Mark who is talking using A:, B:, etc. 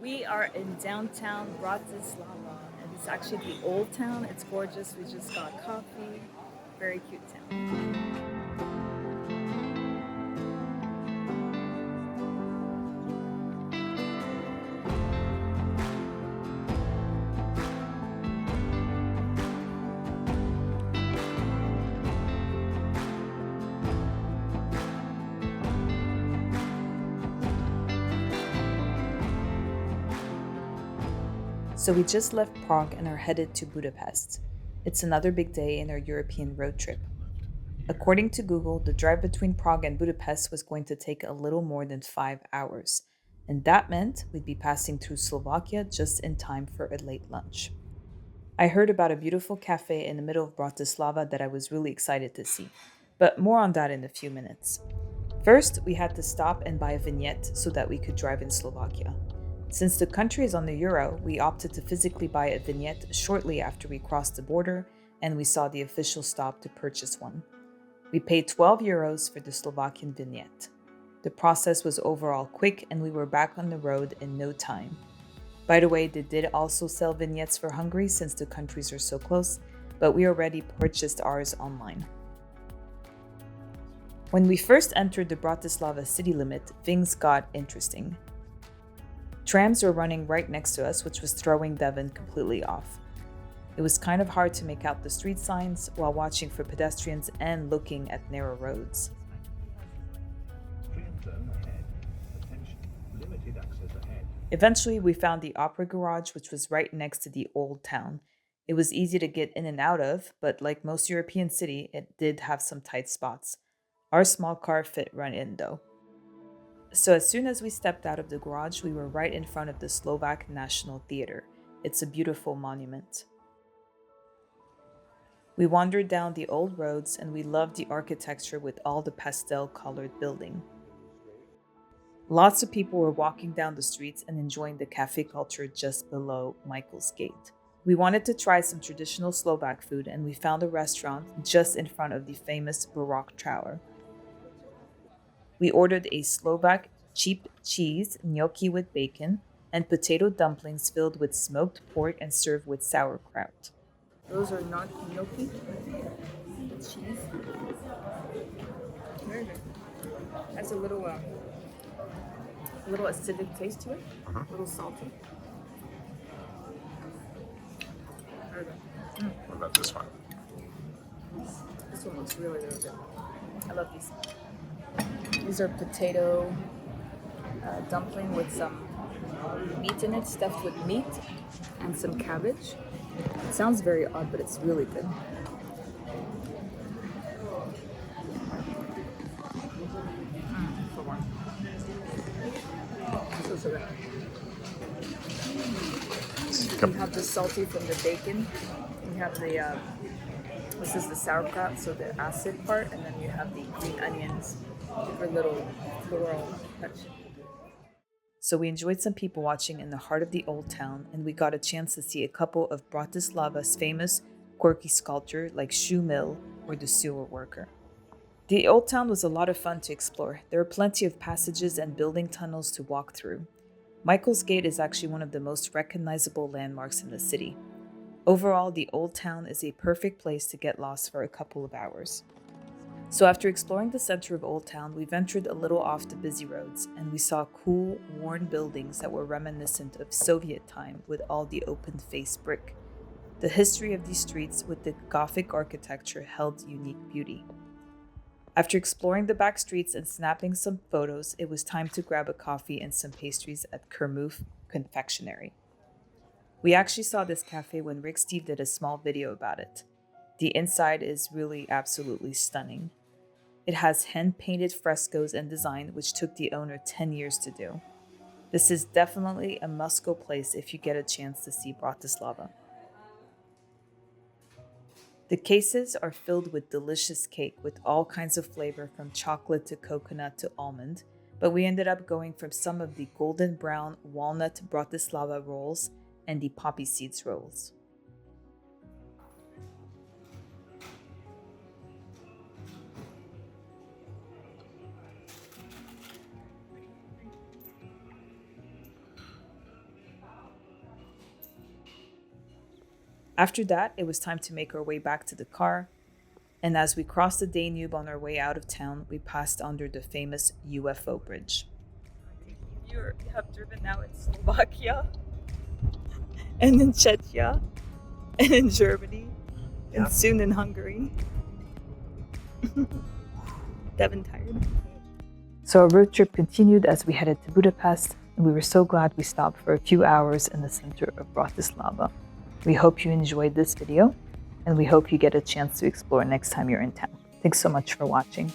A: We are in downtown Bratislava, and it's actually the Old Town. It's gorgeous. We just got coffee. Very cute town. So we just left Prague and are headed to Budapest. It's another big day in our European road trip. According to Google, the drive between Prague and Budapest was going to take a little more than 5 hours, and that meant we'd be passing through Slovakia just in time for a late lunch. I heard about a beautiful cafe in the middle of Bratislava that I was really excited to see, but more on that in a few minutes. First, we had to stop and buy a vignette so that we could drive in Slovakia. Since the country is on the euro, we opted to physically buy a vignette shortly after we crossed the border and we saw the official stop to purchase one. We paid €12 for the Slovakian vignette. The process was overall quick and we were back on the road in no time. By the way, they did also sell vignettes for Hungary since the countries are so close, but we already purchased ours online. When we first entered the Bratislava city limit, things got interesting. Trams were running right next to us, which was throwing Devon completely off. It was kind of hard to make out the street signs while watching for pedestrians and looking at narrow roads. Eventually, we found the Opera Garage, which was right next to the Old Town. It was easy to get in and out of, but like most European city, it did have some tight spots. Our small car fit right in though. So as soon as we stepped out of the garage, we were right in front of the Slovak National Theatre. It's a beautiful monument. We wandered down the old roads and we loved the architecture with all the pastel-colored building. Lots of people were walking down the streets and enjoying the cafe culture just below Michael's Gate. We wanted to try some traditional Slovak food and we found a restaurant just in front of the famous Baroque tower. We ordered a Slovak cheap cheese gnocchi with bacon and potato dumplings filled with smoked pork and served with sauerkraut. Those are not gnocchi. It's cheese. Very good. Has a little acidic taste to it. A little salty. Very good.
B: What about this one?
A: This one looks really, really good. I love these. These are potato dumpling with some meat in it, stuffed with meat and some cabbage. It sounds very odd, but it's really good. For one. This is so good. We have the salty from the bacon. We have the this is the sauerkraut, so the acid part, and then you have the green onions for little floral touch. So we enjoyed some people watching in the heart of the old town, and we got a chance to see a couple of Bratislava's famous quirky sculpture like Shoe Mill or the Sewer Worker. The old town was a lot of fun to explore. There are plenty of passages and building tunnels to walk through. Michael's Gate is actually one of the most recognizable landmarks in the city. Overall, the Old Town is a perfect place to get lost for a couple of hours. So after exploring the center of Old Town, we ventured a little off the busy roads and we saw cool, worn buildings that were reminiscent of Soviet time with all the open-faced brick. The history of these streets with the Gothic architecture held unique beauty. After exploring the back streets and snapping some photos, it was time to grab a coffee and some pastries at Kormuth Konditorei. We actually saw this cafe when Rick Steve did a small video about it. The inside is really absolutely stunning. It has hand-painted frescoes and design which took the owner 10 years to do. This is definitely a must-go place if you get a chance to see Bratislava. The cases are filled with delicious cake with all kinds of flavor from chocolate to coconut to almond, but we ended up going for some of the golden brown walnut Bratislava rolls and the poppy seeds rolls. After that, it was time to make our way back to the car. And as we crossed the Danube on our way out of town, we passed under the famous UFO bridge. You have driven now in Slovakia, and in Czechia, and in Germany, and soon in Hungary. Devin tired. So our road trip continued as we headed to Budapest, and we were so glad we stopped for a few hours in the center of Bratislava. We hope you enjoyed this video, and we hope you get a chance to explore next time you're in town. Thanks so much for watching.